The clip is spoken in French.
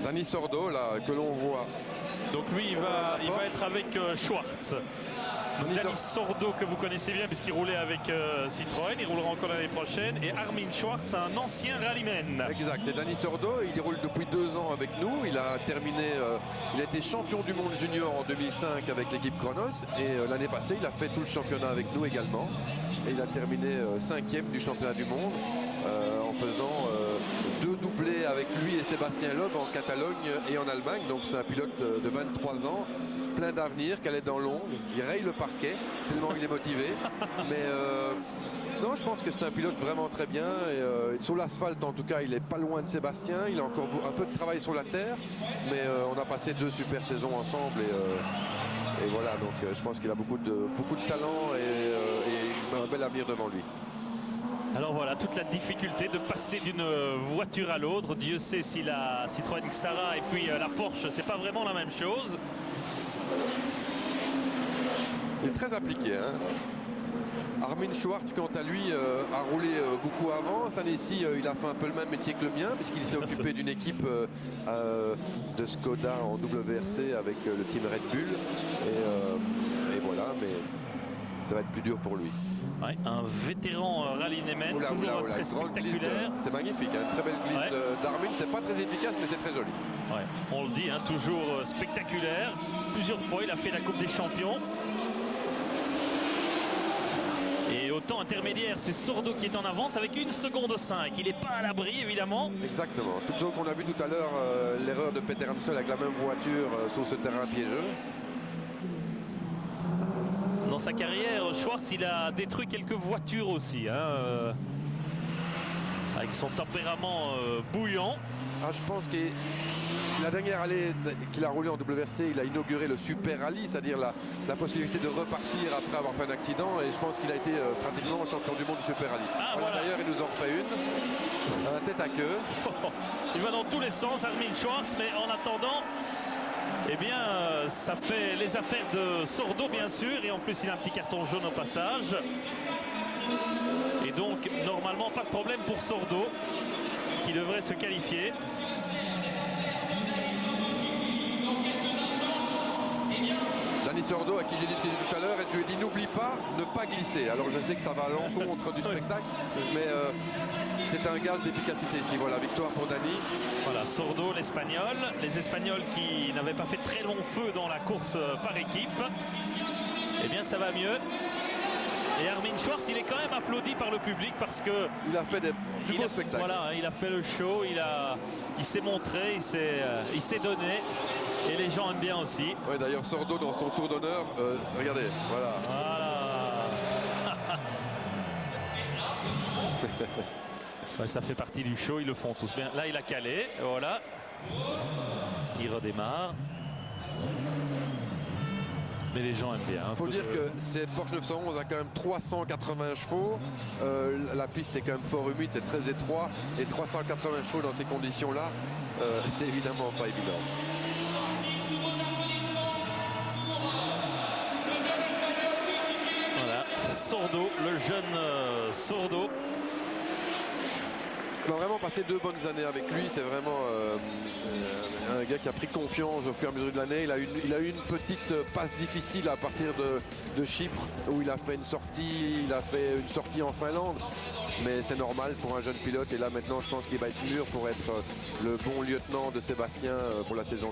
Dani Sordo, là, que l'on voit. Donc lui, il va être avec Schwartz. Dani Sordo, que vous connaissez bien puisqu'il roulait avec Citroën, il roulera encore l'année prochaine. Et Armin Schwartz, un ancien rallyman. Exact. Et Dani Sordo, il roule depuis 2 ans avec nous. Il a terminé, il a été champion du monde junior en 2005 avec l'équipe Kronos. Et l'année passée, il a fait tout le championnat avec nous également. Et il a terminé 5e du championnat du monde en faisant 2 doublés avec lui et Sébastien Loeb en Catalogne et en Allemagne. Donc c'est un pilote de 23 ans, plein d'avenir, qui allait dans l'ombre. Il raye le parquet tellement il est motivé. Mais non, je pense que c'est un pilote vraiment très bien. Et, sur l'asphalte, en tout cas, il est pas loin de Sébastien. Il a encore un peu de travail sur la terre. Mais on a passé 2 super saisons ensemble. Et voilà, donc je pense qu'il a beaucoup de talent et un bel avenir devant lui. Alors voilà, toute la difficulté de passer d'une voiture à l'autre. Dieu sait si la Citroën Xara et puis la Porsche, c'est pas vraiment la même chose. Il est très appliqué, hein. Armin Schwartz, quant à lui, a roulé beaucoup avant. Cette année-ci, il a fait un peu le même métier que le mien, puisqu'il s'est occupé d'une équipe de Skoda en WRC avec le team Red Bull. Et voilà, mais ça va être plus dur pour lui. Ouais, un vétéran rallyman, toujours très spectaculaire. C'est magnifique, hein, très belle glisse d'Armin. C'est pas très efficace, mais c'est très joli. Ouais, on le dit, hein, toujours spectaculaire. Plusieurs fois, il a fait la Coupe des Champions. Et au temps intermédiaire, c'est Sordo qui est en avance avec 1 seconde 5. Il n'est pas à l'abri, évidemment. Exactement. Tout qu'on a vu tout à l'heure, l'erreur de Peter Hansel avec la même voiture sur ce terrain piégeux. Dans sa carrière, Schwartz, il a détruit quelques voitures aussi, hein, avec son tempérament bouillant. Ah, je pense que la dernière année qu'il a roulé en WRC, il a inauguré le Super Rally, c'est-à-dire la possibilité de repartir après avoir fait un accident. Et je pense qu'il a été pratiquement champion du monde du Super Rally. Ah, voilà. D'ailleurs, il nous en fait une. Tête à queue. Il va dans tous les sens, Armin Schwartz, mais en attendant, eh bien, ça fait les affaires de Sordo, bien sûr, et en plus, il a un petit carton jaune au passage. Et donc, normalement, pas de problème pour Sordo, qui devrait se qualifier. Dani Sordo, à qui j'ai discuté tout à l'heure, et je lui ai dit n'oublie pas, ne pas glisser. Alors je sais que ça va à l'encontre du spectacle, mais c'est un gage d'efficacité ici. Voilà, victoire pour Dani. Voilà, Sordo, l'Espagnol. Les Espagnols qui n'avaient pas fait très long feu dans la course par équipe. Eh bien, ça va mieux. Et Armin Schwartz, il est quand même applaudi par le public parce que il a fait des beaux spectacles. Voilà, il a fait le show, il s'est montré, il s'est donné. Et les gens aiment bien aussi. Oui, d'ailleurs, Sordo, dans son tour d'honneur, regardez, voilà. Ouais, ça fait partie du show, ils le font tous bien. Là, il a calé, voilà. Il redémarre. Mais les gens aiment bien. Il faut dire que cette Porsche 911 a quand même 380 chevaux. La piste est quand même fort humide, c'est très étroit. Et 380 chevaux dans ces conditions-là, c'est évidemment pas évident. Voilà, Sordo, le jeune Sordo. On a vraiment passé 2 bonnes années avec lui. C'est vraiment un gars qui a pris confiance au fur et à mesure de l'année. Il a eu une petite passe difficile à partir de Chypre, où il a fait une sortie en Finlande. Mais c'est normal pour un jeune pilote. Et là maintenant, je pense qu'il va être mûr pour être le bon lieutenant de Sébastien pour la saison.